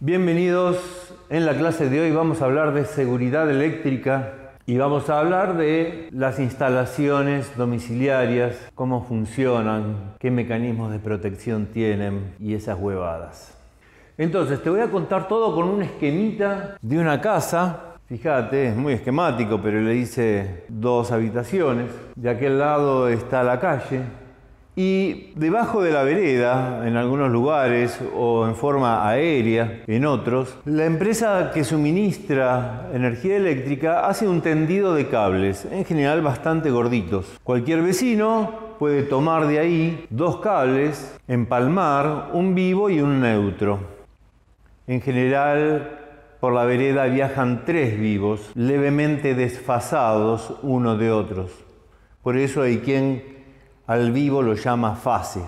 Bienvenidos. En la clase de hoy vamos a hablar de seguridad eléctrica y vamos a hablar de las instalaciones domiciliarias, cómo funcionan, qué mecanismos de protección tienen y esas huevadas. Entonces te voy a contar todo con un esquemita de una casa. Fíjate, es muy esquemático, pero le hice 2 habitaciones. De aquel lado está la calle. Y debajo de la vereda, en algunos lugares, o en forma aérea, en otros, la empresa que suministra energía eléctrica hace un tendido de cables, en general bastante gorditos. Cualquier vecino puede tomar de ahí 2 cables, empalmar un vivo y un neutro. En general, por la vereda viajan 3 vivos, levemente desfasados uno de otros. Por eso hay quien al vivo lo llama fase.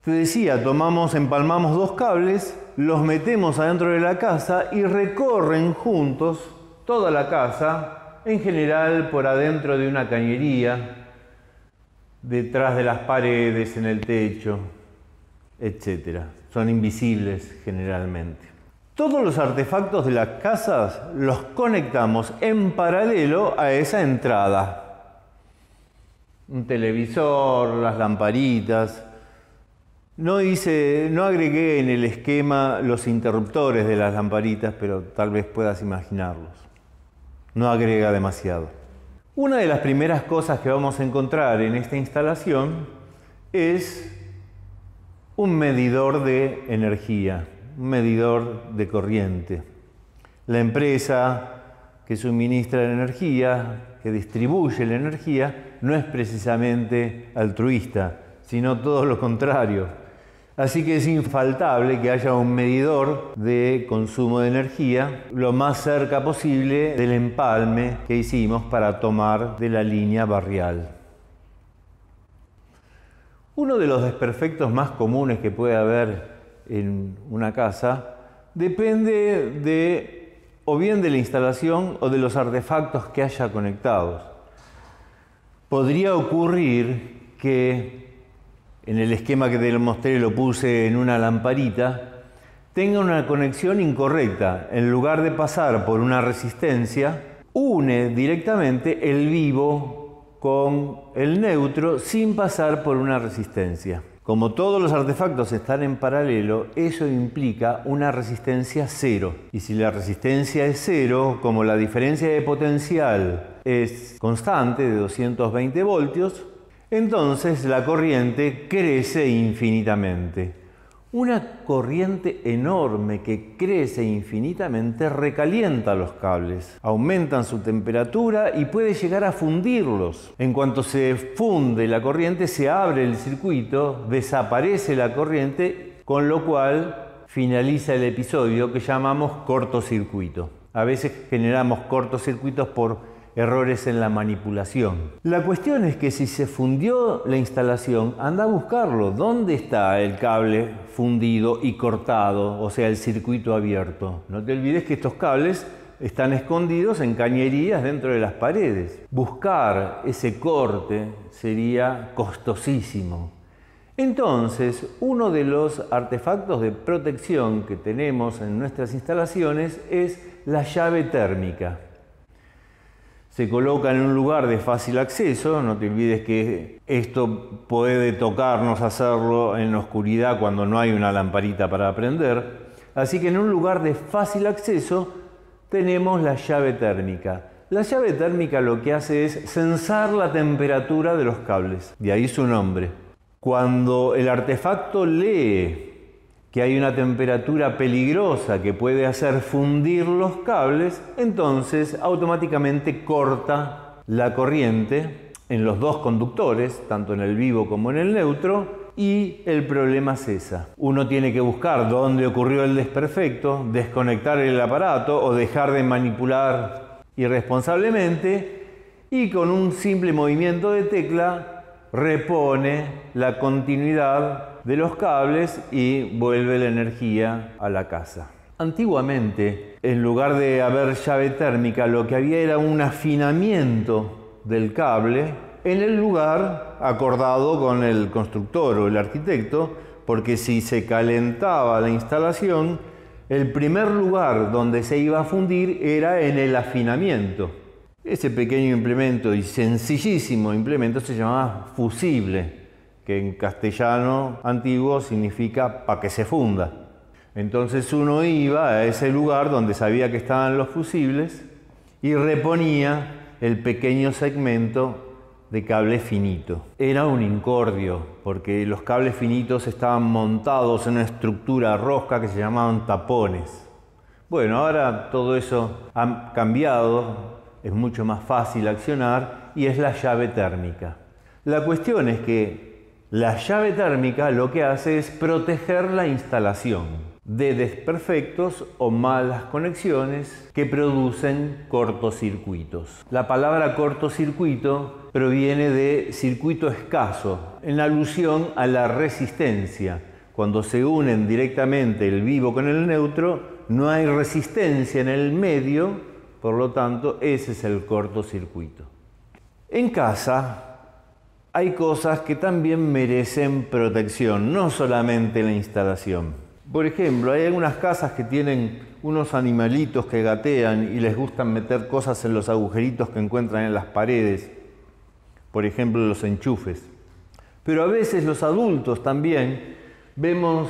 Te decía, empalmamos 2 cables, los metemos adentro de la casa y recorren juntos toda la casa, en general por adentro de una cañería, detrás de las paredes, en el techo, etc. Son invisibles generalmente. Todos los artefactos de las casas los conectamos en paralelo a esa entrada. Un televisor, las lamparitas. No agregué en el esquema los interruptores de las lamparitas, pero tal vez puedas imaginarlos. No agrega demasiado. Una de las primeras cosas que vamos a encontrar en esta instalación es un medidor de energía, un medidor de corriente. La empresa que suministra la energía, que distribuye la energía, no es precisamente altruista, sino todo lo contrario. Así que es infaltable que haya un medidor de consumo de energía lo más cerca posible del empalme que hicimos para tomar de la línea barrial. Uno de los desperfectos más comunes que puede haber en una casa depende o bien de la instalación o de los artefactos que haya conectados. Podría ocurrir que en el esquema que te lo mostré lo puse en una lamparita, tenga una conexión incorrecta. En lugar de pasar por una resistencia, une directamente el vivo con el neutro sin pasar por una resistencia. Como todos los artefactos están en paralelo, eso implica una resistencia 0. Y si la resistencia es 0, como la diferencia de potencial es constante de 220 voltios, entonces la corriente crece infinitamente. Una corriente enorme que crece infinitamente recalienta los cables, aumentan su temperatura y puede llegar a fundirlos. En cuanto se funde la corriente, se abre el circuito, desaparece la corriente, con lo cual finaliza el episodio que llamamos cortocircuito. A veces generamos cortocircuitos por errores en la manipulación. La cuestión es que si se fundió la instalación, anda a buscarlo. ¿Dónde está el cable fundido y cortado? O sea, el circuito abierto. No te olvides que estos cables están escondidos en cañerías dentro de las paredes. Buscar ese corte sería costosísimo. Entonces, uno de los artefactos de protección que tenemos en nuestras instalaciones es la llave térmica. Se coloca en un lugar de fácil acceso. No te olvides que esto puede tocarnos hacerlo en la oscuridad cuando no hay una lamparita para prender. Así que en un lugar de fácil acceso tenemos la llave térmica. La llave térmica lo que hace es censar la temperatura de los cables. De ahí su nombre. Cuando el artefacto lee que hay una temperatura peligrosa que puede hacer fundir los cables, entonces automáticamente corta la corriente en los 2 conductores, tanto en el vivo como en el neutro, y el problema cesa. Uno tiene que buscar dónde ocurrió el desperfecto, desconectar el aparato o dejar de manipular irresponsablemente, y con un simple movimiento de tecla repone la continuidad de los cables y vuelve la energía a la casa. Antiguamente, en lugar de haber llave térmica, lo que había era un afinamiento del cable en el lugar acordado con el constructor o el arquitecto, porque si se calentaba la instalación, El primer lugar donde se iba a fundir era en el afinamiento. Ese pequeño implemento y sencillísimo implemento se llamaba fusible, que en castellano antiguo significa para que se funda. Entonces uno iba a ese lugar donde sabía que estaban los fusibles y reponía el pequeño segmento de cable finito. Era un incordio, porque los cables finitos estaban montados en una estructura rosca que se llamaban tapones. Bueno, ahora todo eso ha cambiado, es mucho más fácil accionar y es la llave térmica. La cuestión es que la llave térmica lo que hace es proteger la instalación de desperfectos o malas conexiones que producen cortocircuitos. La palabra cortocircuito proviene de circuito escaso, en alusión a la resistencia. Cuando se unen directamente el vivo con el neutro, no hay resistencia en el medio, por lo tanto, ese es el cortocircuito. En casa hay cosas que también merecen protección, no solamente la instalación. Por ejemplo, hay algunas casas que tienen unos animalitos que gatean y les gustan meter cosas en los agujeritos que encuentran en las paredes. Por ejemplo, los enchufes. Pero a veces los adultos también vemos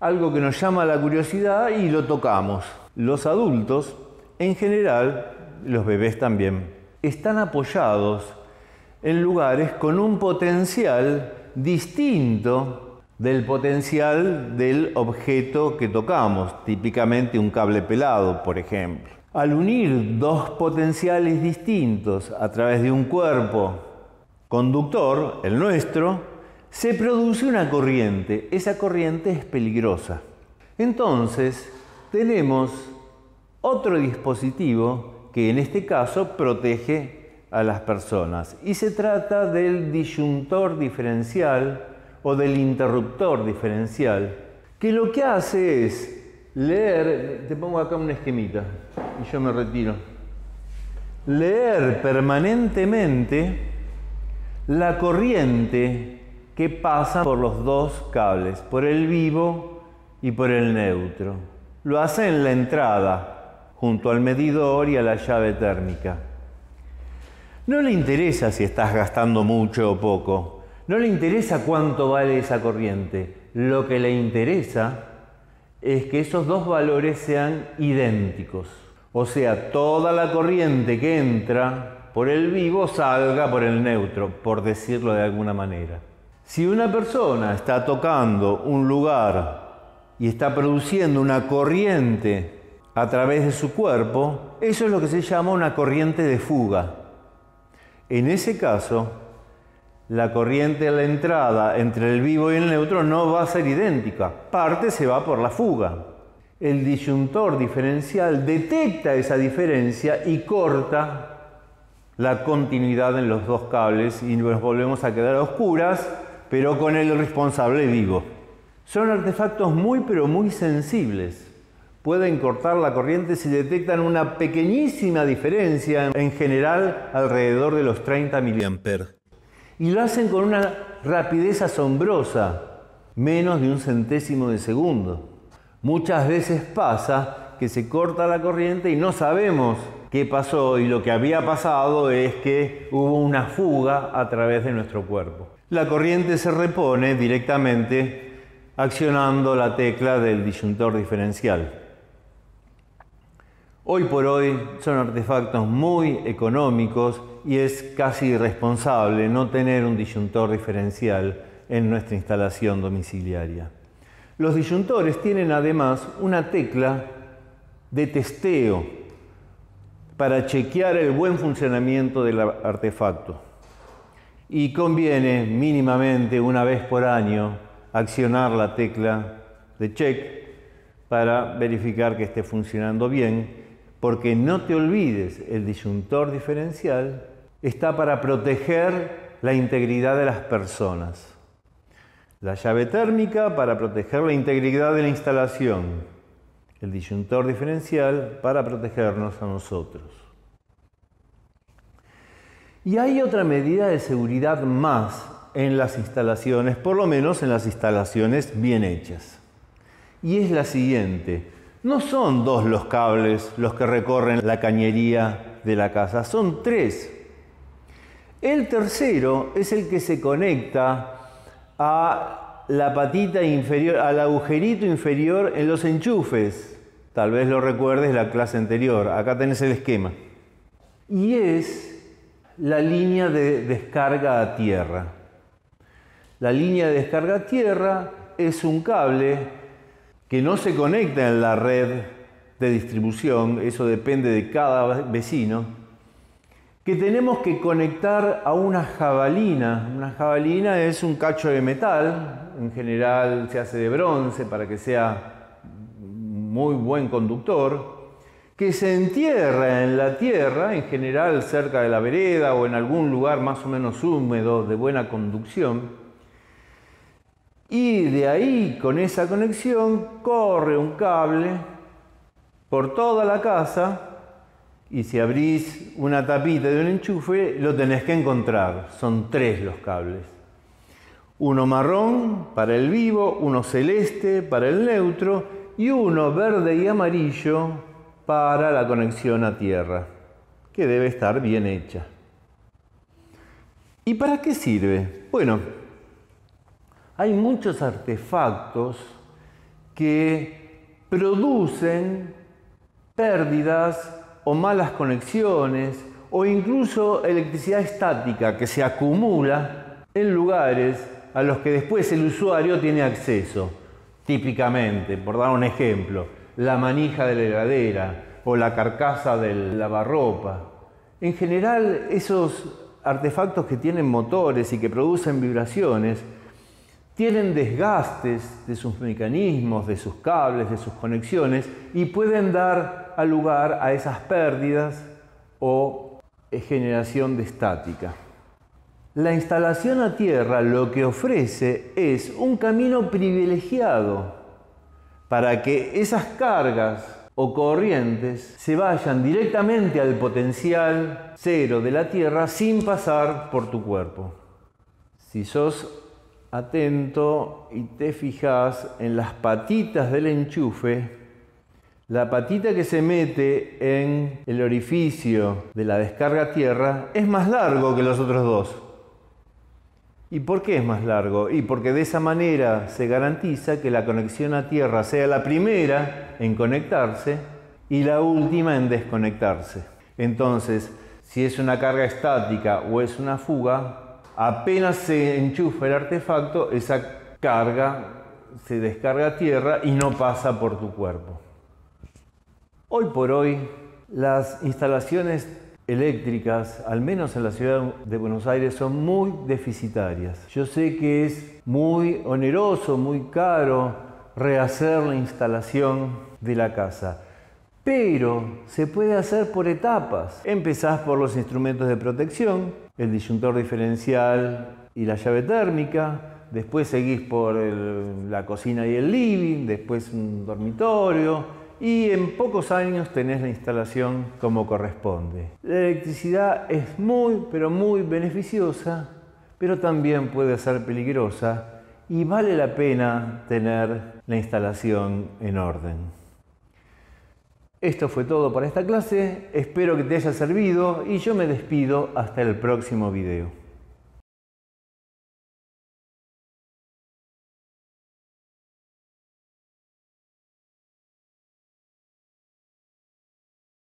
algo que nos llama la curiosidad y lo tocamos. Los adultos, en general, los bebés también, están apoyados en lugares con un potencial distinto del potencial del objeto que tocamos, típicamente un cable pelado, por ejemplo. Al unir dos potenciales distintos a través de un cuerpo conductor, el nuestro, se produce una corriente. Esa corriente es peligrosa. Entonces, tenemos otro dispositivo que en este caso protege a las personas. Y se trata del disyuntor diferencial o del interruptor diferencial, que lo que hace es leer, te pongo acá un esquemita y yo me retiro, leer permanentemente la corriente que pasa por los dos cables, por el vivo y por el neutro. Lo hace en la entrada, junto al medidor y a la llave térmica. No le interesa si estás gastando mucho o poco. No le interesa cuánto vale esa corriente. Lo que le interesa es que esos dos valores sean idénticos. O sea, toda la corriente que entra por el vivo salga por el neutro, por decirlo de alguna manera. Si una persona está tocando un lugar y está produciendo una corriente a través de su cuerpo, eso es lo que se llama una corriente de fuga. En ese caso, la corriente a la entrada entre el vivo y el neutro no va a ser idéntica. Parte se va por la fuga. El disyuntor diferencial detecta esa diferencia y corta la continuidad en los dos cables y nos volvemos a quedar a oscuras, pero con el responsable vivo. Son artefactos muy pero muy sensibles. Pueden cortar la corriente si detectan una pequeñísima diferencia, en general alrededor de los 30 mA. Y lo hacen con una rapidez asombrosa, menos de un centésimo de segundo. Muchas veces pasa que se corta la corriente y no sabemos qué pasó, y lo que había pasado es que hubo una fuga a través de nuestro cuerpo. La corriente se repone directamente accionando la tecla del disyuntor diferencial. Hoy por hoy son artefactos muy económicos y es casi irresponsable no tener un disyuntor diferencial en nuestra instalación domiciliaria. Los disyuntores tienen además una tecla de testeo para chequear el buen funcionamiento del artefacto. Y conviene mínimamente una vez por año accionar la tecla de check para verificar que esté funcionando bien. Porque no te olvides, el disyuntor diferencial está para proteger la integridad de las personas. La llave térmica para proteger la integridad de la instalación. El disyuntor diferencial para protegernos a nosotros. Y hay otra medida de seguridad más en las instalaciones, por lo menos en las instalaciones bien hechas. y es la siguiente. No son 2 los cables los que recorren la cañería de la casa, son 3. El tercero es el que se conecta a la patita inferior, al agujerito inferior en los enchufes. Tal vez lo recuerdes la clase anterior. Acá tenés el esquema. Y es la línea de descarga a tierra. La línea de descarga a tierra es un cable que no se conecta en la red de distribución, eso depende de cada vecino, que tenemos que conectar a una jabalina. Una jabalina es un cacho de metal, en general se hace de bronce para que sea muy buen conductor, que se entierra en la tierra, en general cerca de la vereda o en algún lugar más o menos húmedo de buena conducción. Y de ahí, con esa conexión, corre un cable por toda la casa y si abrís una tapita de un enchufe, lo tenés que encontrar. Son 3 los cables. Uno marrón para el vivo, uno celeste para el neutro y uno verde y amarillo para la conexión a tierra, que debe estar bien hecha. ¿Y para qué sirve? Bueno, hay muchos artefactos que producen pérdidas o malas conexiones o incluso electricidad estática que se acumula en lugares a los que después el usuario tiene acceso. Típicamente, por dar un ejemplo, la manija de la heladera o la carcasa del lavarropa. En general, esos artefactos que tienen motores y que producen vibraciones tienen desgastes de sus mecanismos, de sus cables, de sus conexiones y pueden dar lugar a esas pérdidas o generación de estática. La instalación a tierra lo que ofrece es un camino privilegiado para que esas cargas o corrientes se vayan directamente al potencial cero de la tierra sin pasar por tu cuerpo. Si sos atento y te fijas en las patitas del enchufe, la patita que se mete en el orificio de la descarga a tierra es más largo que los otros 2. ¿Y por qué es más largo? Y porque de esa manera se garantiza que la conexión a tierra sea la primera en conectarse y la última en desconectarse. Entonces, si es una carga estática o es una fuga, apenas se enchufa el artefacto, esa carga se descarga a tierra y no pasa por tu cuerpo. Hoy por hoy, las instalaciones eléctricas, al menos en la ciudad de Buenos Aires, son muy deficitarias. Yo sé que es muy oneroso, muy caro rehacer la instalación de la casa, pero se puede hacer por etapas. Empezás por los instrumentos de protección, el disyuntor diferencial y la llave térmica, después seguís por la cocina y el living, después un dormitorio y en pocos años tenés la instalación como corresponde. La electricidad es muy, pero muy beneficiosa, pero también puede ser peligrosa y vale la pena tener la instalación en orden. Esto fue todo para esta clase, espero que te haya servido y yo me despido hasta el próximo video.